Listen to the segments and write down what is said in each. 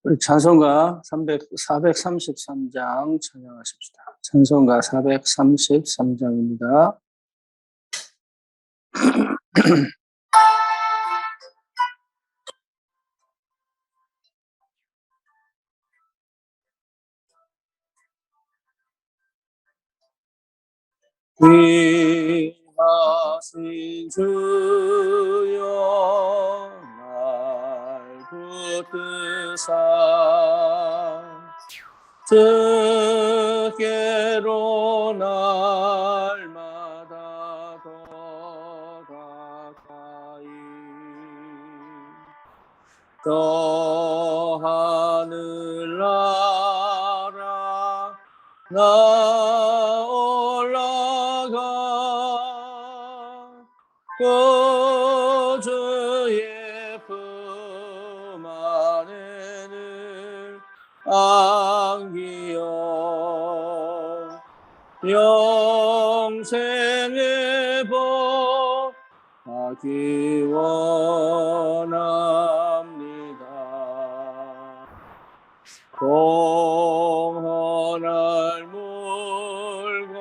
우리 찬송가 433장 찬양하십시다. 찬송가 433장입니다. 귀하신 주여 날 붙드사 주께로 날마다 더 가까이 저 하늘나라 나 올라가 그 주의 품 안에는 안기어 영생의 복 하기 원합니다. 공헌할 물건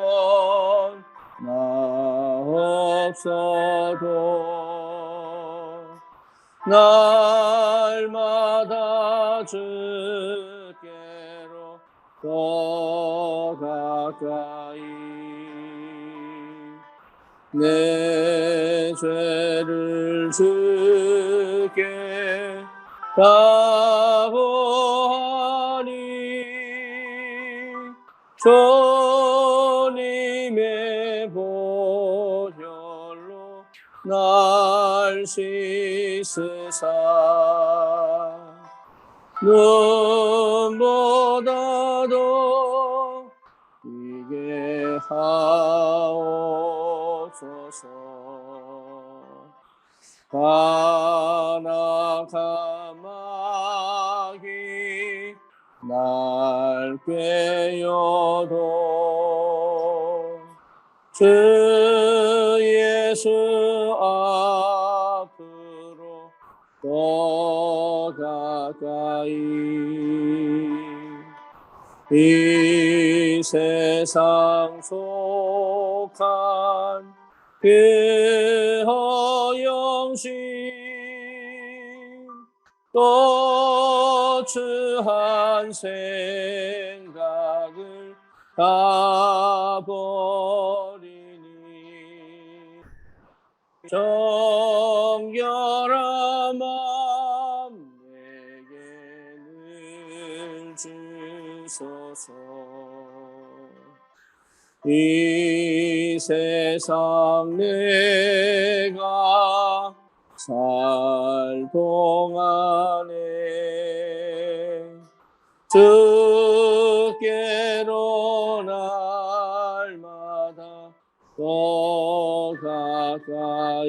나 없어도 날마다 주께로 더 가까이 내 죄를 주께 다보하니 주님의 보혈로 날 씻으사 눈보다도 이게 하옵소서. 가나간 마귀 날 꿰어도 주 예수 앞으로 더 가까이 이 세상 속한 그 허영심 또 추한 생각을 다 버리니 정결한 마음 내게는 주소서. 이 세상 내가 살 동안에 주께로 날마다 더 가까이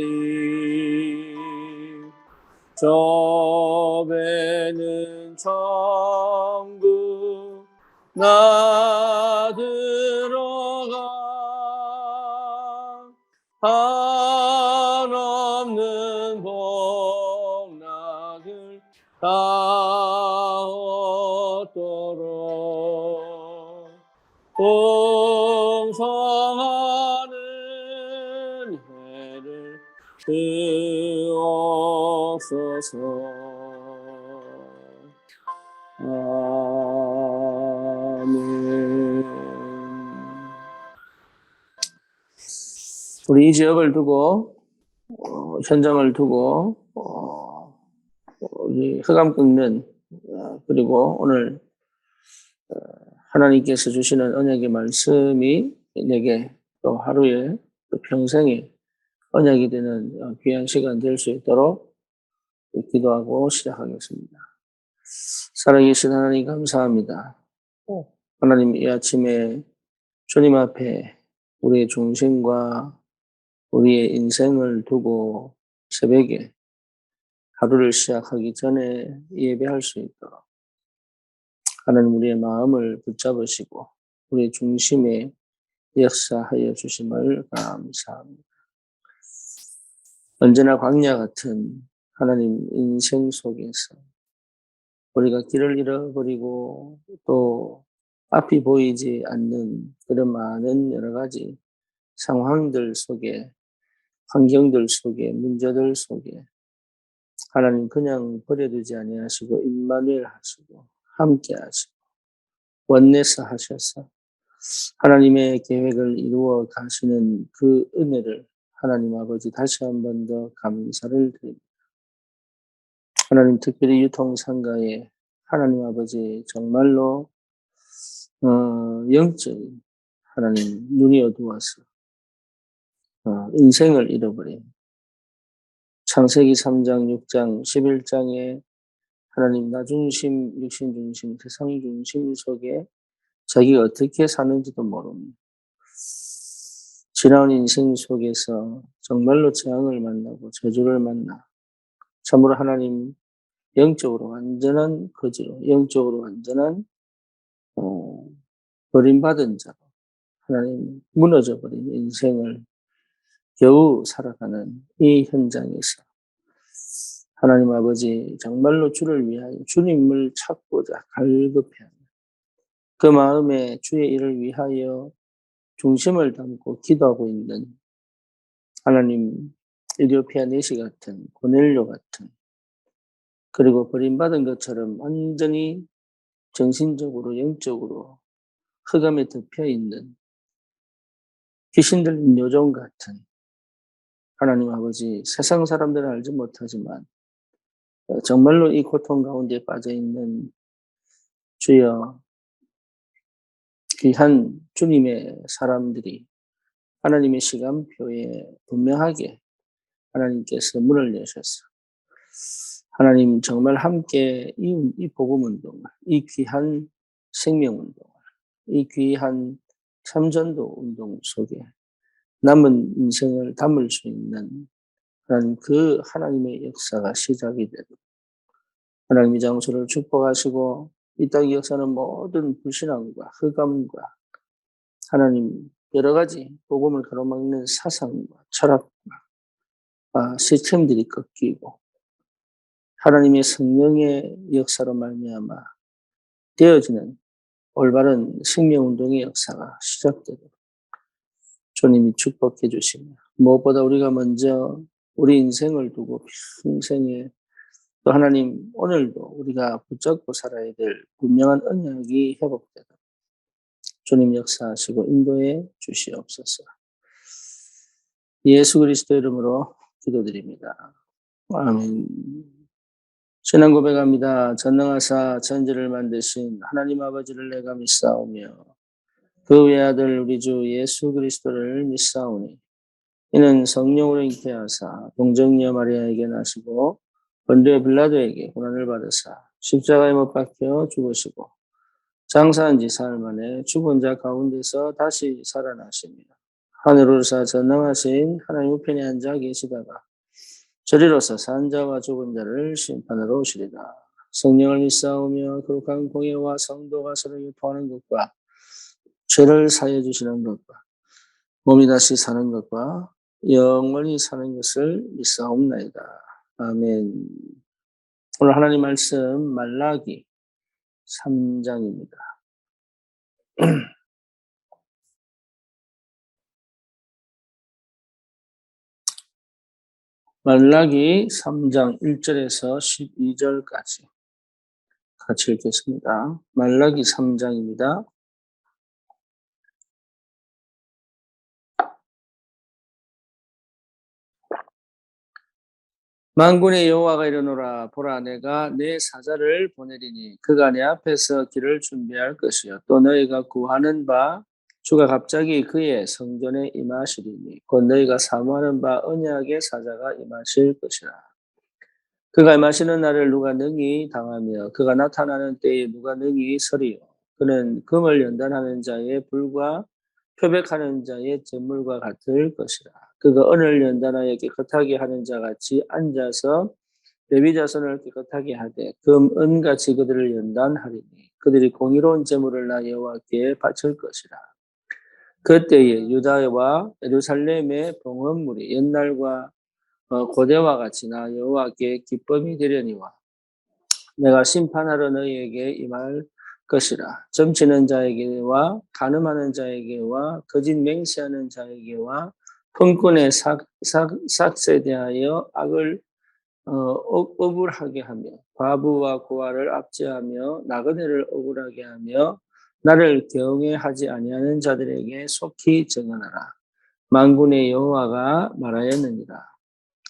좁에는 천국 나 들어가 한없는 복락을 다 얻도록 풍성하는 해를 주옵소서. 아멘. 우리 이 지역을 두고 현장을 두고 우리 흑암 꺾는 그리고 오늘 하나님께서 주시는 언약의 말씀이 내게 또 하루에 또 평생에 언약이 되는 귀한 시간 될 수 있도록 기도하고 시작하겠습니다. 살아계신 하나님 감사합니다. 하나님 이 아침에 주님 앞에 우리의 중심과 우리의 인생을 두고 새벽에 하루를 시작하기 전에 예배할 수 있도록 하나님 우리의 마음을 붙잡으시고 우리의 중심에 역사하여 주심을 감사합니다. 언제나 광야 같은 하나님 인생 속에서 우리가 길을 잃어버리고 또 앞이 보이지 않는 그런 많은 여러 가지 상황들 속에, 환경들 속에, 문제들 속에 하나님 그냥 버려두지 아니하시고 임마누엘 하시고 함께 하시고 원내서 하셔서 하나님의 계획을 이루어 가시는 그 은혜를 하나님 아버지 다시 한 번 더 감사를 드립니다. 하나님 특별히 유통상가에 하나님 아버지 정말로 영적인 하나님 눈이 어두워서 인생을 잃어버린 창세기 3장, 6장, 11장에 하나님 나 중심, 육신 중심, 세상 중심 속에 자기가 어떻게 사는지도 모릅니다. 지나온 인생 속에서 정말로 재앙을 만나고 저주를 만나 참으로 하나님 영적으로 완전한 거지로 영적으로 완전한 버림받은 자로 하나님 무너져버린 인생을 겨우 살아가는 이 현장에서 하나님 아버지 정말로 주를 위하여 주님을 찾고자 갈급해하는 그 마음에 주의 일을 위하여 중심을 담고 기도하고 있는 하나님 에디오피아 내시 같은 고넬료 같은 그리고 버림받은 것처럼 완전히 정신적으로 영적으로 흑암에 덮여 있는 귀신 들린 요정 같은 하나님 아버지 세상 사람들은 알지 못하지만 정말로 이 고통 가운데 빠져 있는 주여 귀한 주님의 사람들이 하나님의 시간표에 분명하게 하나님께서 문을 여셔서 하나님 정말 함께 이 복음 운동을, 이 귀한 생명 운동을, 이 귀한 참전도 운동 속에 남은 인생을 담을 수 있는 하나님 그 하나님의 역사가 시작이 되도록 하나님 이 장소를 축복하시고 이 땅의 역사는 모든 불신앙과 흑암과 하나님 여러 가지 복음을 가로막는 사상과 철학과 시스템들이 꺾이고 하나님의 성령의 역사로 말미암아 되어지는 올바른 생명운동의 역사가 시작되도록 주님이 축복해 주시며 무엇보다 우리가 먼저 우리 인생을 두고 평생에 또 하나님 오늘도 우리가 붙잡고 살아야 될 분명한 언약이 회복되도록 주님 역사하시고 인도해 주시옵소서. 예수 그리스도 이름으로 기도드립니다. 아멘. 신앙 고백합니다. 전능하사 천지를 만드신 하나님 아버지를 내가 믿사오며 그 외아들 우리 주 예수 그리스도를 믿사오니 이는 성령으로 잉태하사 동정녀 마리아에게 나시고 본디오 빌라도에게 고난을 받으사 십자가에 못 박혀 죽으시고 장사한 지 사흘 만에 죽은 자 가운데서 다시 살아나십니다. 하늘으로서 전능하신 하나님 우편에 앉아 계시다가 저리로서 산 자와 죽은 자를 심판하러 오시리다. 성령을 믿사오며 거룩한 공예와 성도가 서로 유포하는 것과 죄를 사해 주시는 것과 몸이 다시 사는 것과 영원히 사는 것을 믿사옵나이다. 아멘. 오늘 하나님 말씀 말라기 3장입니다. 말라기 3장 1절에서 12절까지 같이 읽겠습니다. 말라기 3장입니다. 만군의 여호와가 이르노라. 보라, 내가 내 사자를 보내리니 그가 내 앞에서 길을 준비할 것이요 또 너희가 구하는 바 주가 갑자기 그의 성전에 임하시리니 곧 너희가 사모하는 바 언약의 사자가 임하실 것이라. 그가 임하시는 날을 누가 능히 당하며 그가 나타나는 때에 누가 능히 서리요. 그는 금을 연단하는 자의 불과 표백하는 자의 재물과 같을 것이라. 그가 은을 연단하여 깨끗하게 하는 자 같이 앉아서 레위 자손을 깨끗하게 하되 금, 은같이 그들을 연단하리니 그들이 공의로운 재물을 나 여호와께 바칠 것이라. 그때에 유다와 예루살렘의 봉헌물이 옛날과 고대와 같이 나 여호와께 기쁨이 되려니와 내가 심판하러 너희에게 임할 것이라. 점치는 자에게와 간음하는 자에게와 거짓 맹세하는 자에게와 품꾼의 삭세에 대하여 악을 억울하게 하며 과부와 고아를 압제하며 나그네를 억울하게 하며 나를 경외하지 아니하는 자들에게 속히 증언하라. 만군의 여호와가 말하였느니라.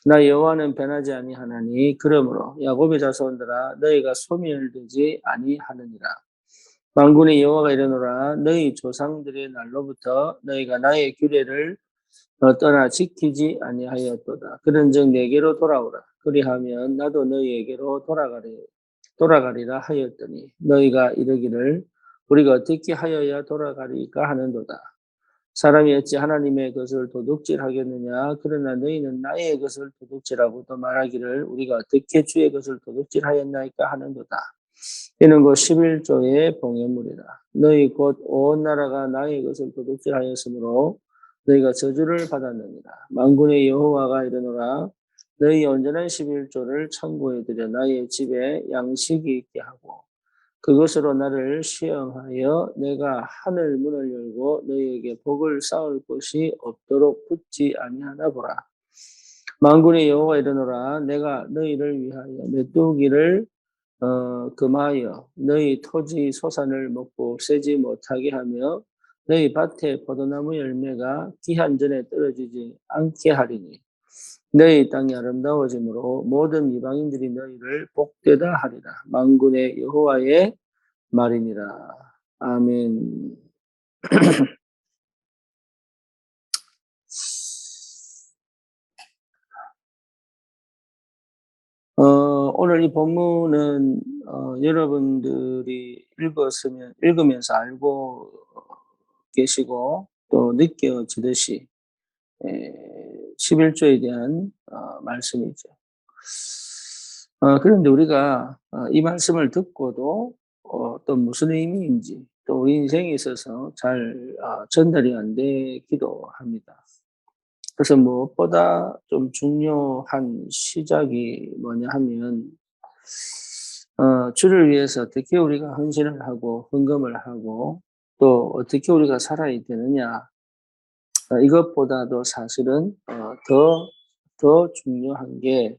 나 여호와는 변하지 아니하나니 그러므로 야곱의 자손들아 너희가 소멸되지 아니하느니라. 만군의 여호와가 이르노라. 너희 조상들의 날로부터 너희가 나의 규례를 떠나 지키지 아니하였도다. 그런즉 내게로 돌아오라. 그리하면 나도 너희에게로 돌아가리라 하였더니 너희가 이르기를 우리가 어떻게 하여야 돌아가리까 하는도다. 사람이 어찌 하나님의 것을 도둑질하겠느냐. 그러나 너희는 나의 것을 도둑질하고 또 말하기를 우리가 어떻게 주의 것을 도둑질하였나이까 하는도다. 이는 곧 11조의 봉헌물이라. 너희 곧 온 나라가 나의 것을 도둑질하였으므로 너희가 저주를 받았느니라. 만군의 여호와가 이르노라. 너희 온전한 11조를 창고에 들여 나의 집에 양식이 있게 하고 그것으로 나를 시험하여 내가 하늘 문을 열고 너희에게 복을 쌓을 곳이 없도록 붙지 아니하나 보라. 만군의 여호와 이르노라. 내가 너희를 위하여 메뚜기를 금하여 너희 토지 소산을 먹고 세지 못하게 하며 너희 밭에 포도나무 열매가 기한 전에 떨어지지 않게 하리니 너희 땅이 아름다워지므로 모든 이방인들이 너희를 복되다 하리라. 만군의 여호와의 말이니라. 아멘. 오늘 이 본문은 여러분들이 읽으면서 알고 계시고 또 느껴지듯이 11조에 대한 말씀이죠. 그런데 우리가 이 말씀을 듣고도 또 무슨 의미인지 또 우리 인생에 있어서 잘 전달이 안 되기도 합니다. 그래서 무엇보다 좀 중요한 시작이 뭐냐 하면 주를 위해서 어떻게 우리가 헌신을 하고 헌금을 하고 또 어떻게 우리가 살아야 되느냐, 이것보다도 사실은 더 중요한 게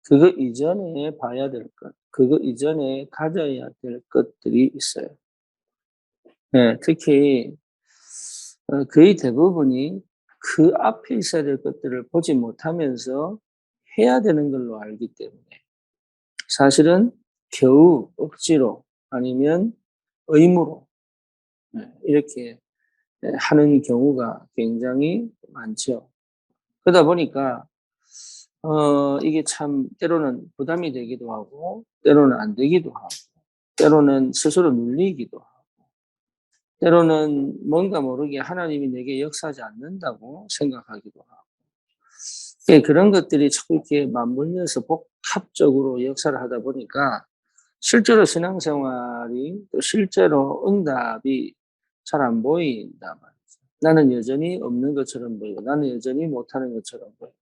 그거 이전에 봐야 될 것, 그거 이전에 가져야 될 것들이 있어요. 네, 특히 거의 대부분이 그 앞에 있어야 될 것들을 보지 못하면서 해야 되는 걸로 알기 때문에 사실은 겨우 억지로 아니면 의무로 이렇게 하는 경우가 굉장히 많죠. 그러다 보니까 이게 참 때로는 부담이 되기도 하고 때로는 안 되기도 하고 때로는 스스로 눌리기도 하고 때로는 뭔가 모르게 하나님이 내게 역사하지 않는다고 생각하기도 하고 그런 것들이 자꾸 이렇게 맞물려서 복합적으로 역사를 하다 보니까 실제로 신앙생활이 또 실제로 응답이 잘 안 보인단 말이죠. 나는 여전히 없는 것처럼 보이고 나는 여전히 못하는 것처럼 보이고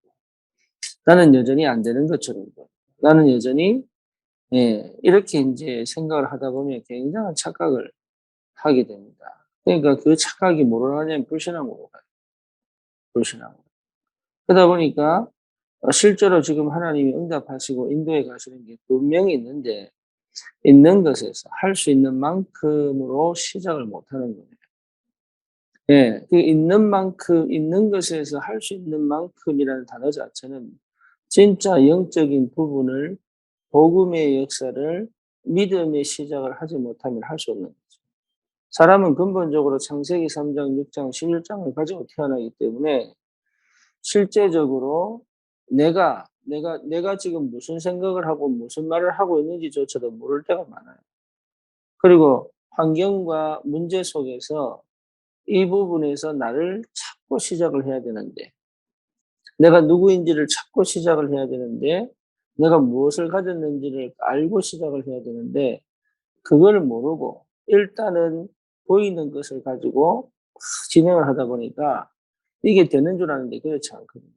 나는 여전히 안 되는 것처럼 보이고 나는 여전히 이렇게 이제 생각을 하다 보면 굉장한 착각을 하게 됩니다. 그러니까 그 착각이 뭐로 하냐면 불신앙으로 가요. 불신앙으로. 그러다 보니까 실제로 지금 하나님이 응답하시고 인도해 가시는 게 분명히 있는데 있는 것에서 할 수 있는 만큼으로 시작을 못하는 거예요. 그 있는 만큼, 있는 것에서 할 수 있는 만큼이라는 단어 자체는 진짜 영적인 부분을 복음의 역사를 믿음의 시작을 하지 못하면 할 수 없는 거죠. 사람은 근본적으로 창세기 3장, 6장, 11장을 가지고 태어나기 때문에 실제적으로 내가 지금 무슨 생각을 하고 무슨 말을 하고 있는지조차도 모를 때가 많아요. 그리고 환경과 문제 속에서 이 부분에서 나를 찾고 시작을 해야 되는데 내가 누구인지를 찾고 시작을 해야 되는데 내가 무엇을 가졌는지를 알고 시작을 해야 되는데 그걸 모르고 일단은 보이는 것을 가지고 진행을 하다 보니까 이게 되는 줄 아는데 그렇지 않거든요.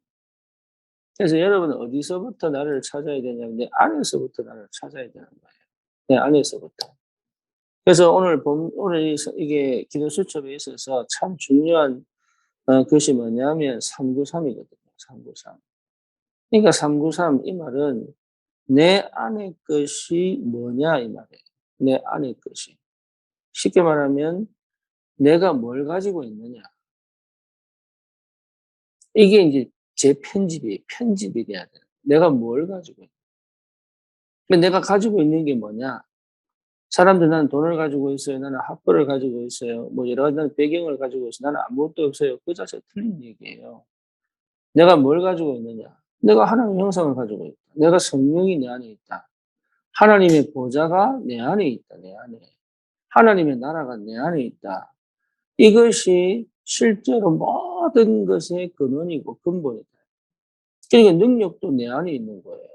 그래서 여러분은 어디서부터 나를 찾아야 되냐면 내 안에서부터 나를 찾아야 되는 거예요. 내 안에서부터. 그래서 오늘 이게 기도 수첩에 있어서 참 중요한 것이 뭐냐면 393이거든요. 393. 그러니까 393 이 말은 내 안의 것이 뭐냐 이 말이에요. 내 안의 것이. 쉽게 말하면 내가 뭘 가지고 있느냐. 이게 이제 제 편집이 돼야 돼요. 내가 뭘 가지고 있냐. 내가 가지고 있는 게 뭐냐. 사람들 나는 돈을 가지고 있어요. 나는 학벌을 가지고 있어요. 뭐 여러 가지 배경을 가지고 있어요. 나는 아무것도 없어요. 그 자체가 틀린 얘기예요. 내가 뭘 가지고 있느냐. 내가 하나님의 형상을 가지고 있다. 내가 성령이 내 안에 있다. 하나님의 보좌가 내 안에 있다. 내 안에. 하나님의 나라가 내 안에 있다. 이것이 실제로 모든 것의 근원이고 근본이다. 그러니까 능력도 내 안에 있는 거예요.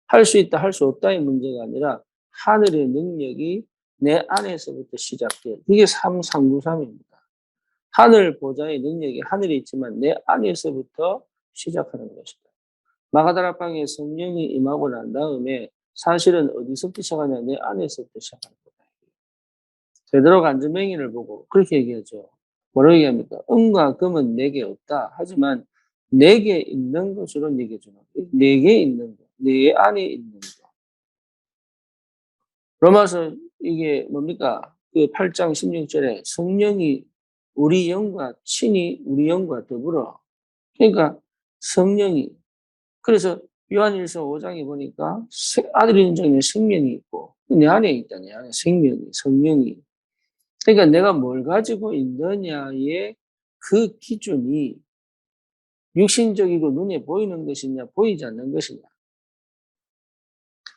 할 수 있다, 할 수 없다의 문제가 아니라 하늘의 능력이 내 안에서부터 시작돼요. 이게 393입니다. 하늘 보좌의 능력이 하늘에 있지만 내 안에서부터 시작하는 것이다. 마가다락방에 성령이 임하고 난 다음에 사실은 어디서부터 시작하냐? 내 안에서부터 시작하는 거다. 베드로가 안전뱅이를 보고 그렇게 얘기하죠. 뭐라고 얘기합니까? 은과 금은 내게 없다. 하지만 내게 있는 것으로 내게 주는 거. 내게 있는 거. 내 안에 있는 거. 로마서 이게 뭡니까? 그 8장 16절에 성령이 우리 영과 친히 우리 영과 더불어. 그러니까 성령이 그래서 요한일서 5장에 보니까 아들의 인정에 생명이 있고 내 안에 있다. 내 안에 생명이 성령이. 그러니까 내가 뭘 가지고 있느냐의 그 기준이 육신적이고 눈에 보이는 것이냐 보이지 않는 것이냐.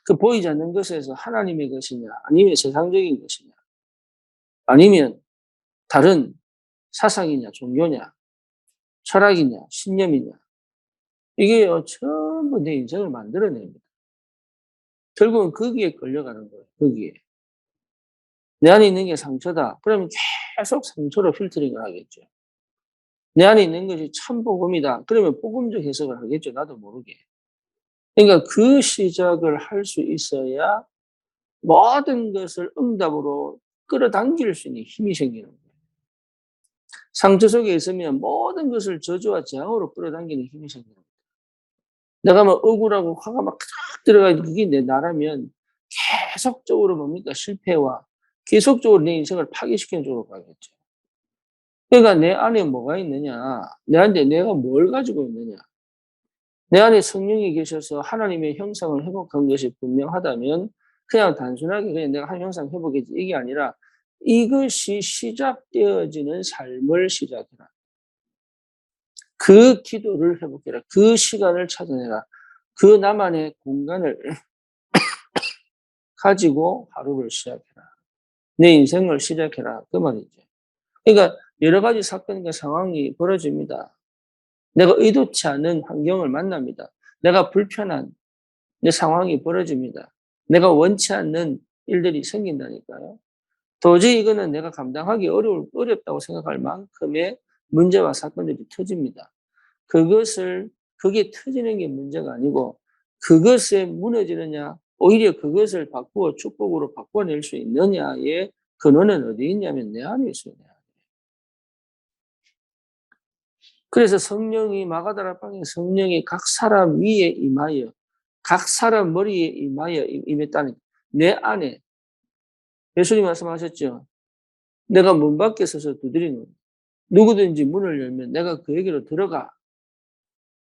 그 보이지 않는 것에서 하나님의 것이냐 아니면 세상적인 것이냐 아니면 다른 사상이냐 종교냐 철학이냐 신념이냐 이게 전부 내 인생을 만들어냅니다. 결국은 거기에 끌려가는 거예요. 거기에. 내 안에 있는 게 상처다. 그러면 계속 상처로 필터링을 하겠죠. 내 안에 있는 것이 참 복음이다. 그러면 복음적 해석을 하겠죠. 나도 모르게. 그러니까 그 시작을 할 수 있어야 모든 것을 응답으로 끌어당길 수 있는 힘이 생기는 거예요. 상처 속에 있으면 모든 것을 저주와 재앙으로 끌어당기는 힘이 생기는 거예요. 내가 막 억울하고 화가 막 들어가 그게 내 나라면 계속적으로 뭡니까? 실패와 계속적으로 내 인생을 파괴시키는 쪽으로 가겠죠. 그러니까 내 안에 뭐가 있느냐? 내 안에 내가 뭘 가지고 있느냐? 내 안에 성령이 계셔서 하나님의 형상을 회복한 것이 분명하다면 그냥 단순하게 그냥 내가 하나님 형상 회복했지 이게 아니라 이것이 시작되어지는 삶을 시작해라. 그 기도를 회복해라. 그 시간을 찾아내라. 그 나만의 공간을 가지고 하루를 시작해라. 내 인생을 시작해라. 그 말이죠. 그러니까 여러 가지 사건과 상황이 벌어집니다. 내가 의도치 않은 환경을 만납니다. 내가 불편한 내 상황이 벌어집니다. 내가 원치 않는 일들이 생긴다니까요. 도저히 이거는 내가 감당하기 어렵다고 생각할 만큼의 문제와 사건들이 터집니다. 그게 터지는 게 문제가 아니고 그것에 무너지느냐, 오히려 그것을 바꾸어 축복으로 바꿔낼 수 있느냐의 근원은 어디 있냐면 내 안에 있어요. 그래서 성령이 마가다락방에 성령이 각 사람 위에 임하여 각 사람 머리에 임했다는 내 안에 예수님 말씀하셨죠. 내가 문 밖에 서서 두드리는 누구든지 문을 열면 내가 그에게로 들어가.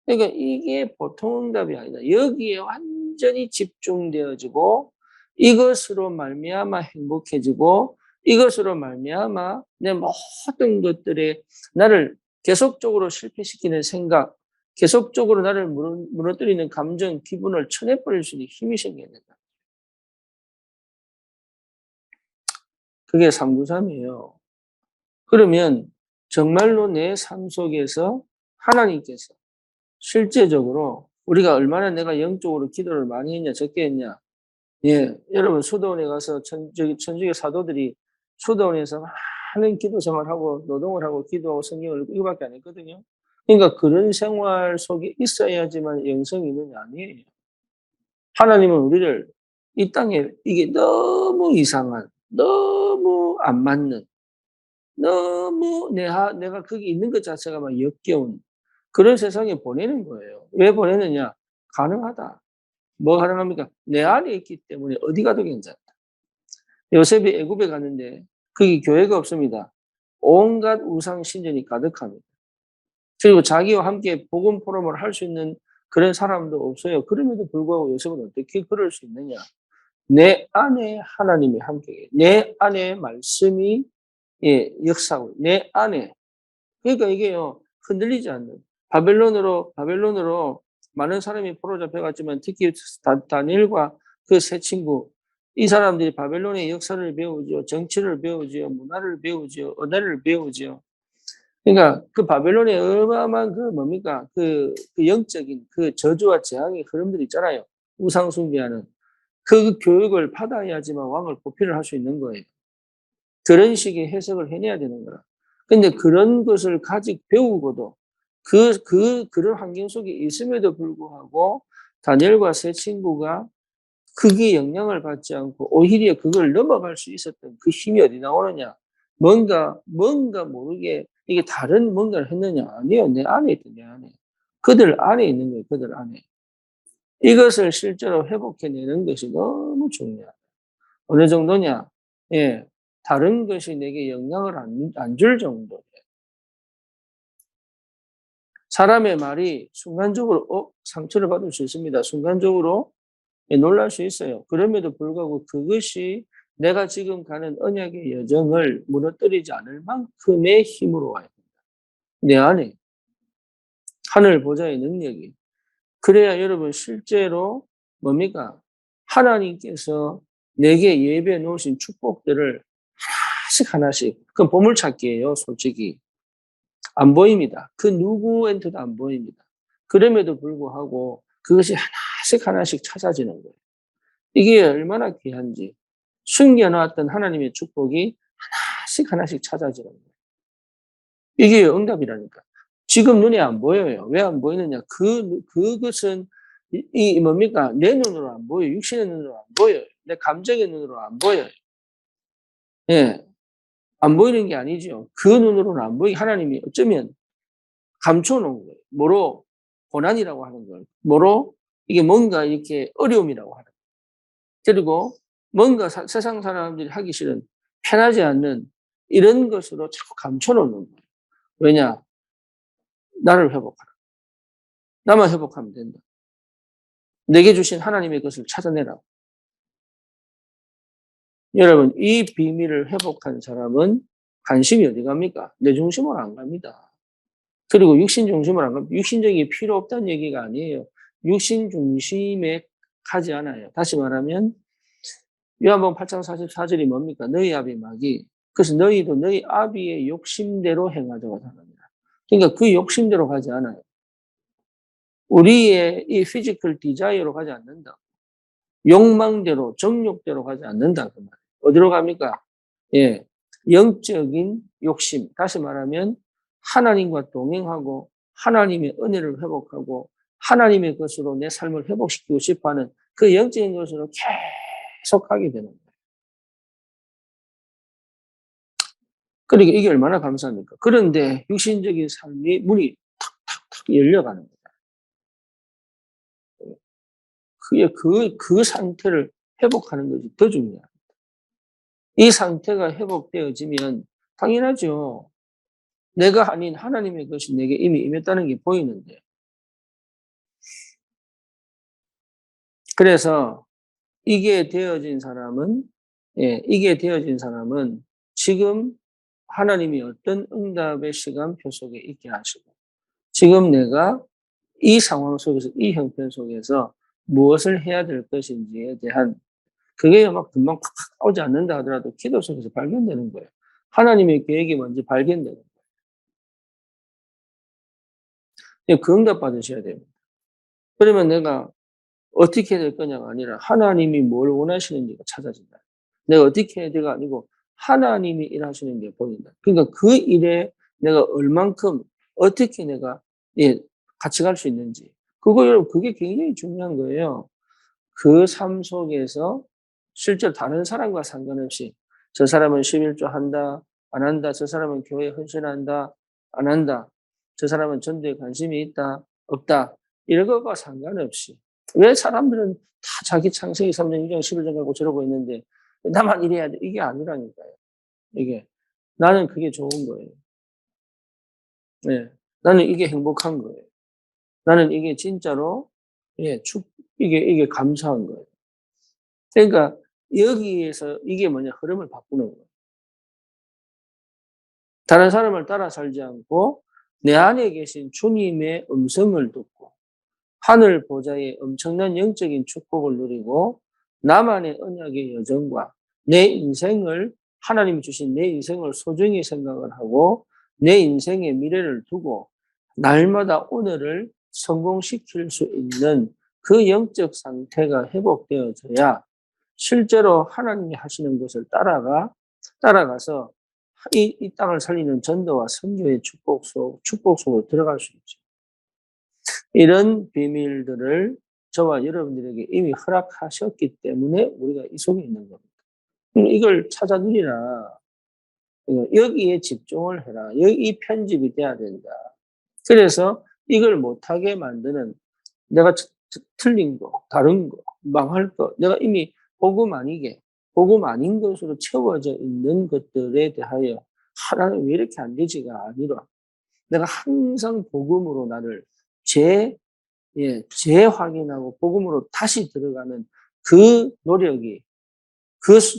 그러니까 이게 보통 응답이 아니다. 여기에 완전히 집중되어지고 이것으로 말미암아 행복해지고 이것으로 말미암아 내 모든 것들에 나를 계속적으로 실패시키는 생각, 계속적으로 나를 무너뜨리는 감정, 기분을 쳐내버릴 수 있는 힘이 생겨야 된다. 그게 393이에요. 그러면 정말로 내 삶 속에서 하나님께서 실제적으로 우리가 얼마나 내가 영적으로 기도를 많이 했냐 적게 했냐. 예, 여러분 수도원에 가서 천주교 사도들이 수도원에서 많은 기도 생활하고 노동을 하고 기도하고 성경을 읽고 이거밖에 안 했거든요. 그러니까 그런 생활 속에 있어야지만 영성이 있느냐 아니에요. 하나님은 우리를 이 땅에 이게 너무 이상한, 너무 안 맞는, 너무 내가 거기 있는 것 자체가 막 역겨운 그런 세상에 보내는 거예요. 왜 보내느냐? 가능하다. 뭐 가능합니까? 내 안에 있기 때문에 어디 가도 괜찮다. 요셉이 애굽에 갔는데 거기 교회가 없습니다. 온갖 우상 신전이 가득합니다. 그리고 자기와 함께 복음 포럼을 할 수 있는 그런 사람도 없어요. 그럼에도 불구하고 요셉은 어떻게 그럴 수 있느냐? 내 안에 하나님이 함께 계세요. 내 안에 말씀이 역사하고 내 안에 그러니까 이게요 흔들리지 않는 바벨론으로 많은 사람이 포로 잡혀갔지만 특히 다니엘과 그 세 친구 이 사람들이 바벨론의 역사를 배우죠, 정치를 배우죠, 문화를 배우죠, 언어를 배우죠. 그러니까 그 바벨론의 어마어마한 그 뭡니까 그 영적인 그 저주와 재앙의 흐름들이 있잖아요. 우상 숭배하는 그 교육을 받아야지만 왕을 보필을 할 수 있는 거예요. 그런 식의 해석을 해내야 되는 거라. 근데 그런 것을 배우고도 그런 환경 속에 있음에도 불구하고 다니엘과 세 친구가 그게 영향을 받지 않고 오히려 그걸 넘어갈 수 있었던 그 힘이 어디 나오느냐? 뭔가 모르게 이게 다른 뭔가를 했느냐? 아니요. 내 안에 있던 내 안에. 그들 안에 있는 거예요. 그들 안에. 이것을 실제로 회복해내는 것이 너무 중요하다. 어느 정도냐? 예. 다른 것이 내게 영향을 안 줄 정도. 사람의 말이 순간적으로, 상처를 받을 수 있습니다. 순간적으로 놀랄 수 있어요. 그럼에도 불구하고 그것이 내가 지금 가는 언약의 여정을 무너뜨리지 않을 만큼의 힘으로 와야 된다. 내 안에 하늘 보좌의 능력이. 그래야 여러분 실제로 뭡니까? 하나님께서 내게 예배해 놓으신 축복들을 하나씩 하나씩. 그건 보물찾기예요, 솔직히. 안 보입니다. 그 누구한테도 안 보입니다. 그럼에도 불구하고 그것이 하나씩 하나씩 찾아지는 거예요. 이게 얼마나 귀한지. 숨겨놨던 하나님의 축복이 하나씩 하나씩 찾아지는 거예요. 이게 응답이라니까. 지금 눈에 안 보여요. 왜 안 보이느냐? 그것은 뭡니까? 내 눈으로 안 보여요. 육신의 눈으로 안 보여요. 내 감정의 눈으로 안 보여요. 예. 안 보이는 게 아니죠. 그 눈으로는 안 보이게 하나님이 어쩌면 감춰놓은 거예요. 뭐로? 고난이라고 하는 걸. 뭐로? 이게 뭔가 이렇게 어려움이라고 하는 거예요. 그리고 뭔가 세상 사람들이 하기 싫은 편하지 않는 이런 것으로 자꾸 감춰놓는 거예요. 왜냐? 나를 회복하라. 나만 회복하면 된다. 내게 주신 하나님의 것을 찾아내라. 여러분, 이 비밀을 회복한 사람은 관심이 어디 갑니까? 내 중심으로 안 갑니다. 그리고 육신 중심으로 안 갑니다. 육신적이 필요 없다는 얘기가 아니에요. 육신 중심에 가지 않아요. 다시 말하면 요한복음 8장 44절이 뭡니까? 너희 아비 마귀. 그래서 너희도 너희 아비의 욕심대로 행하자고 합니다. 그러니까 그 욕심대로 가지 않아요. 우리의 이 피지컬 디자이어로 가지 않는다. 욕망대로, 정욕대로 가지 않는다. 그 말이에요. 어디로 갑니까? 예. 영적인 욕심. 다시 말하면 하나님과 동행하고 하나님의 은혜를 회복하고 하나님의 것으로 내 삶을 회복시키고 싶어 하는 그 영적인 것으로 계속 하게 되는 거예요. 그러니까 이게 얼마나 감사합니까? 그런데 육신적인 삶이 문이 탁탁탁 열려가는 거예요. 그 상태를 회복하는 것이 더 중요해요. 이 상태가 회복되어지면 당연하죠. 내가 아닌 하나님의 것이 내게 이미 임했다는 게 보이는데. 그래서 이게 되어진 사람은 지금 하나님이 어떤 응답의 시간표 속에 있게 하시고, 지금 내가 이 상황 속에서, 이 형편 속에서 무엇을 해야 될 것인지에 대한 그게 막 금방 팍팍 오지 않는다 하더라도 기도 속에서 발견되는 거예요. 하나님의 계획이 먼저 발견되는 거예요. 그 응답 받으셔야 됩니다. 그러면 내가 어떻게 해야 될 거냐가 아니라 하나님이 뭘 원하시는지가 찾아진다. 내가 어떻게 해야 돼가 아니고 하나님이 일하시는 게 보인다. 그러니까 그 일에 내가 얼만큼 어떻게 내가 같이 갈 수 있는지. 그거 여러분 그게 굉장히 중요한 거예요. 그 삶 속에서 실제로 다른 사람과 상관없이 저 사람은 11조 한다, 안 한다. 저 사람은 교회에 헌신한다, 안 한다. 저 사람은 전도에 관심이 있다, 없다. 이런 것과 상관없이 왜 사람들은 다 자기 창세기 3장, 6장, 11장 갖고 저러고 있는데 나만 이래야 돼. 이게 아니라니까요. 이게. 나는 그게 좋은 거예요. 네. 나는 이게 행복한 거예요. 나는 이게 진짜로, 예, 이게 감사한 거예요. 그러니까 여기에서 이게 뭐냐, 흐름을 바꾸는 거예요. 다른 사람을 따라 살지 않고 내 안에 계신 주님의 음성을 듣고 하늘 보좌의 엄청난 영적인 축복을 누리고 나만의 언약의 여정과 내 인생을, 하나님이 주신 내 인생을 소중히 생각을 하고 내 인생의 미래를 두고 날마다 오늘을 성공시킬 수 있는 그 영적 상태가 회복되어져야 실제로 하나님이 하시는 것을 따라가서 이 땅을 살리는 전도와 선교의 축복 속으로 들어갈 수 있죠. 이런 비밀들을 저와 여러분들에게 이미 허락하셨기 때문에 우리가 이 속에 있는 겁니다. 이걸 찾아 누리라. 여기에 집중을 해라. 이 편집이 돼야 된다. 그래서 이걸 못하게 만드는 내가 틀린 거, 다른 거, 망할 거, 내가 이미 복음 아닌 것으로 채워져 있는 것들에 대하여 하나는 왜 이렇게 안 되지가 아니라 내가 항상 복음으로 나를 재확인하고 복음으로 다시 들어가는 그 노력이,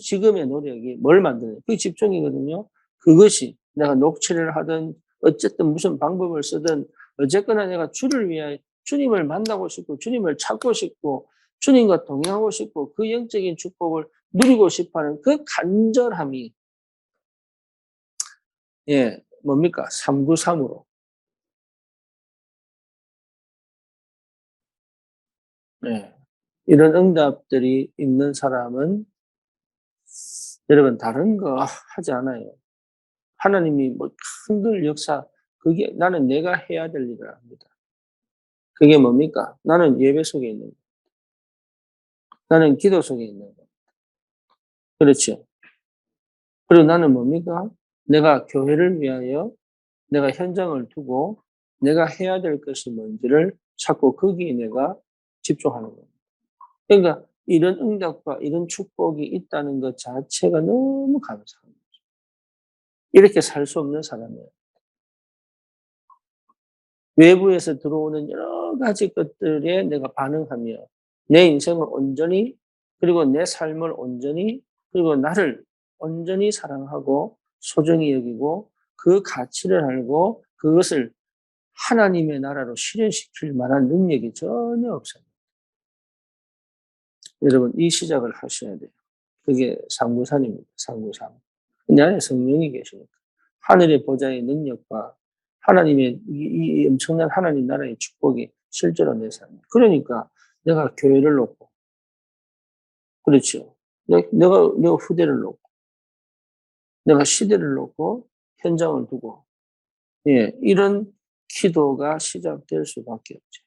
지금의 노력이 뭘 만드는, 그게 집중이거든요. 그것이 내가 녹취를 하든, 어쨌든 무슨 방법을 쓰든, 어쨌거나 내가 주를 위하여 주님을 만나고 싶고, 주님을 찾고 싶고, 주님과 동행하고 싶고, 그 영적인 축복을 누리고 싶어 하는 그 간절함이, 뭡니까? 393으로. 이런 응답들이 있는 사람은 여러분 다른 거 하지 않아요. 하나님이 뭐 큰들 역사, 그게 나는 내가 해야 될 일을 합니다. 그게 뭡니까? 나는 예배 속에 있는 거. 나는 기도 속에 있는 거. 그렇죠. 그리고 나는 뭡니까? 내가 교회를 위하여 내가 현장을 두고 내가 해야 될 것이 뭔지를 찾고 거기에 내가 집중하는 겁니다. 그러니까 이런 응답과 이런 축복이 있다는 것 자체가 너무 감사한 거죠. 이렇게 살 수 없는 사람이에요. 외부에서 들어오는 여러 가지 것들에 내가 반응하며 내 인생을 온전히, 그리고 내 삶을 온전히, 그리고 나를 온전히 사랑하고 소중히 여기고 그 가치를 알고 그것을 하나님의 나라로 실현시킬 만한 능력이 전혀 없어요. 여러분 이 시작을 하셔야 돼요. 그게 상구산입니다. 상구산. 내 안에 성령이 계시니까 하늘의 보좌의 능력과 하나님의 이 엄청난 하나님 나라의 축복이 실제로 내 삶에. 그러니까 내가 교회를 놓고, 그렇죠. 내가 후대를 놓고, 내가 시대를 놓고 현장을 두고, 이런 기도가 시작될 수밖에 없죠.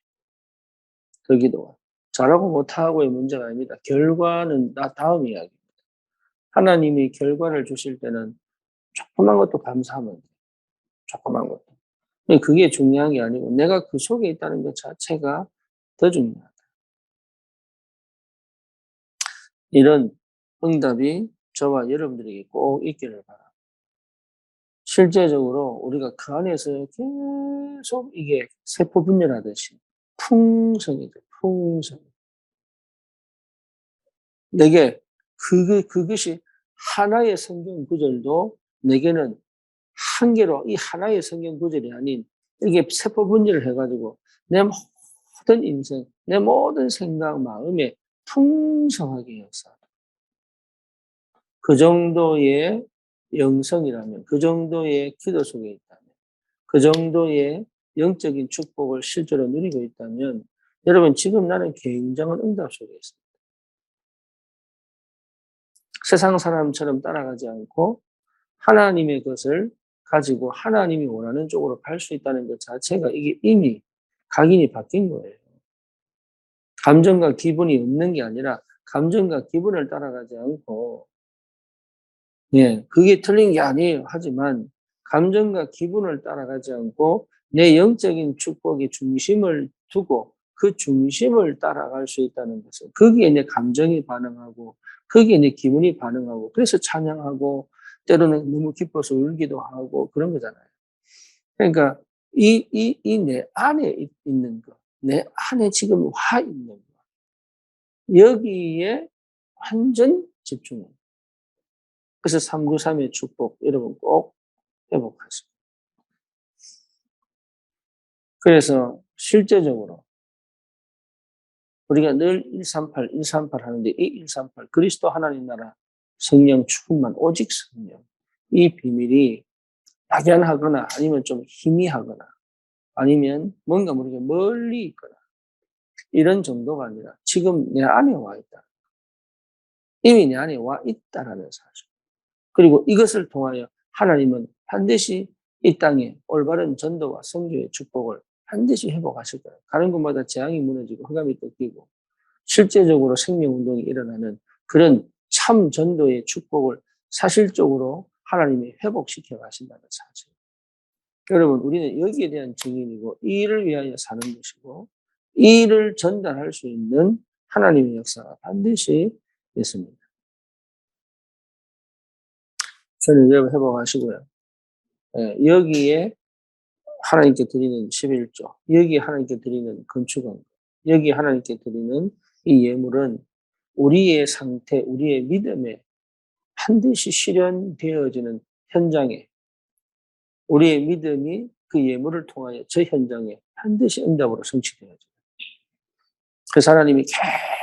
그 기도가. 잘하고 못하고의 문제가 아닙니다. 결과는 다음 이야기입니다. 하나님이 결과를 주실 때는 조그만 것도 감사하면 돼요. 조그만 것도. 그게 중요한 게 아니고 내가 그 속에 있다는 것 자체가 더 중요하다. 이런 응답이 저와 여러분들에게 꼭 있기를 바랍니다. 실제적으로 우리가 그 안에서 계속 이게 세포 분열하듯이 풍성이죠. 풍성. 내게 그것이 하나의 성경 구절도 내게는 한 개로 이 하나의 성경 구절이 아닌 이게 세포 분열을 해가지고 내 모든 인생, 내 모든 생각, 마음에 풍성하게 역사하다. 그 정도의 영성이라면, 그 정도의 기도 속에 있다면, 그 정도의 영적인 축복을 실제로 누리고 있다면, 여러분 지금 나는 굉장한 응답 속에 있습니다. 세상 사람처럼 따라가지 않고 하나님의 것을 가지고 하나님이 원하는 쪽으로 갈 수 있다는 것 자체가 이게 이미 각인이 바뀐 거예요. 감정과 기분이 없는 게 아니라 감정과 기분을 따라가지 않고, 예, 그게 틀린 게 아니에요. 하지만 감정과 기분을 따라가지 않고 내 영적인 축복의 중심을 두고 그 중심을 따라갈 수 있다는 것은 거기에 내 감정이 반응하고 거기에 내 기분이 반응하고 그래서 찬양하고 때로는 너무 기뻐서 울기도 하고 그런 거잖아요. 그러니까 이 내 안에 있는 거, 내 안에 지금 와 있는 거, 여기에 완전 집중해요. 그래서 393의 축복 여러분 꼭 회복하시고. 그래서 실제적으로 우리가 늘 138, 138 하는데 이 138 그리스도 하나님 나라 성령 충만 오직 성령 이 비밀이 막연하거나 아니면 좀 희미하거나 아니면 뭔가 모르게 멀리 있거나 이런 정도가 아니라 지금 내 안에 와 있다. 이미 내 안에 와 있다라는 사실. 그리고 이것을 통하여 하나님은 반드시 이 땅에 올바른 전도와 선교의 축복을 반드시 회복하실 거예요. 가는 곳마다 재앙이 무너지고 흑암이 꺾이고 실제적으로 생명운동이 일어나는 그런 참 전도의 축복을 사실적으로 하나님이 회복시켜 가신다는 사실. 여러분 우리는 여기에 대한 증인이고 이 일을 위하여 사는 것이고 이 일을 전달할 수 있는 하나님의 역사가 반드시 있습니다. 저는 여러분 회복하시고요. 예, 여기에 하나님께 드리는 11조, 여기에 하나님께 드리는 건축원, 여기에 하나님께 드리는 이 예물은 우리의 상태, 우리의 믿음에 반드시 실현되어지는 현장에 우리의 믿음이 그 예물을 통하여 저 현장에 반드시 응답으로 성취되어져요. 그래서 하나님이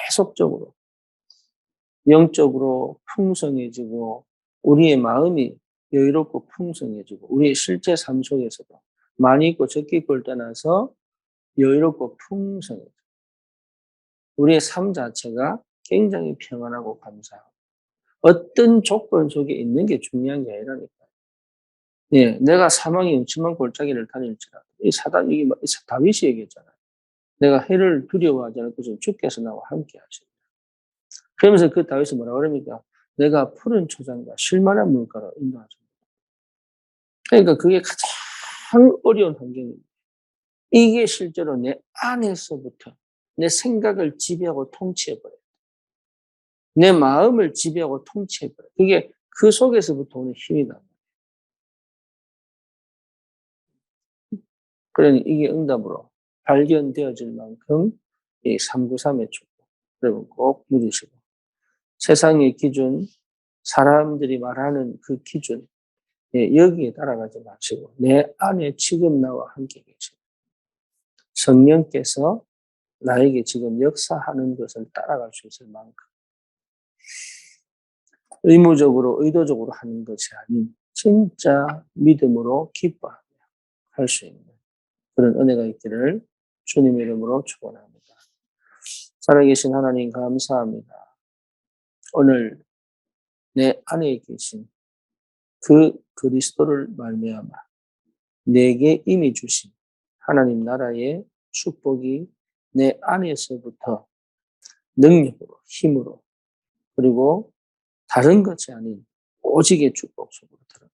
계속적으로 영적으로 풍성해지고 우리의 마음이 여유롭고 풍성해지고 우리의 실제 삶 속에서도 많이 있고 적게 있고를 떠나서 여유롭고 풍성해지고 우리의 삶 자체가 굉장히 평안하고 감사하고 어떤 조건 속에 있는 게 중요한 게 아니라니까요. 예, 내가 사망의 음침한 골짜기를 다닐지라도 이 사단 이게 다윗이 얘기했잖아요. 내가 해를 두려워하지 않을 것은 주께서 나와 함께 하시리라. 그러면서 그 다윗이 뭐라 그럽니까? 내가 푸른 초장과 쉴만한 물가로 인도하십니다. 그러니까 그게 가장 어려운 환경입니다. 이게 실제로 내 안에서부터 내 생각을 지배하고 통치해버려요. 내 마음을 지배하고 통치해버려요. 그게 그 속에서부터 오는 힘이다. 그러니 이게 응답으로 발견되어질 만큼 이 393의 축복 여러분 꼭 누리시고 세상의 기준, 사람들이 말하는 그 기준 여기에 따라가지 마시고 내 안에 지금 나와 함께 계신 성령께서 나에게 지금 역사하는 것을 따라갈 수 있을 만큼 의무적으로 의도적으로 하는 것이 아닌 진짜 믿음으로 기뻐하며 할 수 있는 그런 은혜가 있기를 주님 이름으로 축원합니다. 살아계신 하나님 감사합니다. 오늘 내 안에 계신 그 그리스도를 말미암아 내게 이미 주신 하나님 나라의 축복이 내 안에서부터 능력으로 힘으로 그리고 다른 것이 아닌 오직의 축복 속으로 들어가.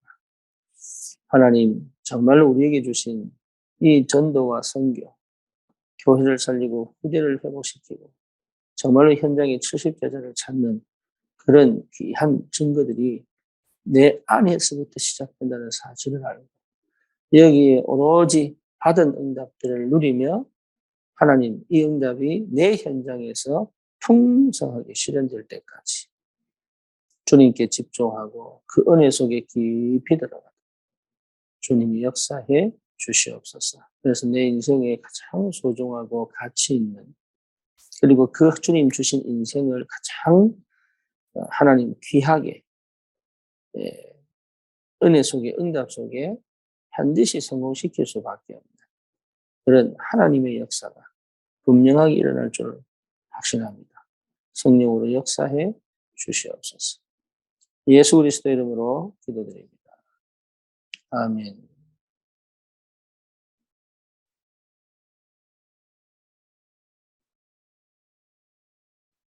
하나님 정말로 우리에게 주신 이 전도와 선교, 교회를 살리고 후대를 회복시키고 정말로 현장에 70제자를 찾는 그런 귀한 증거들이 내 안에서부터 시작된다는 사실을 알고 여기에 오로지 받은 응답들을 누리며 하나님 이 응답이 내 현장에서 풍성하게 실현될 때까지 주님께 집중하고 그 은혜 속에 깊이 들어가 주님이 역사해 주시옵소서. 그래서 내 인생에 가장 소중하고 가치 있는 그리고 그 주님 주신 인생을 가장 하나님 귀하게 은혜 속에 응답 속에 반드시 성공시킬 수밖에 없는 그런 하나님의 역사가 분명하게 일어날 줄 확신합니다. 성령으로 역사해 주시옵소서. 예수 그리스도 이름으로 기도드립니다. 아멘.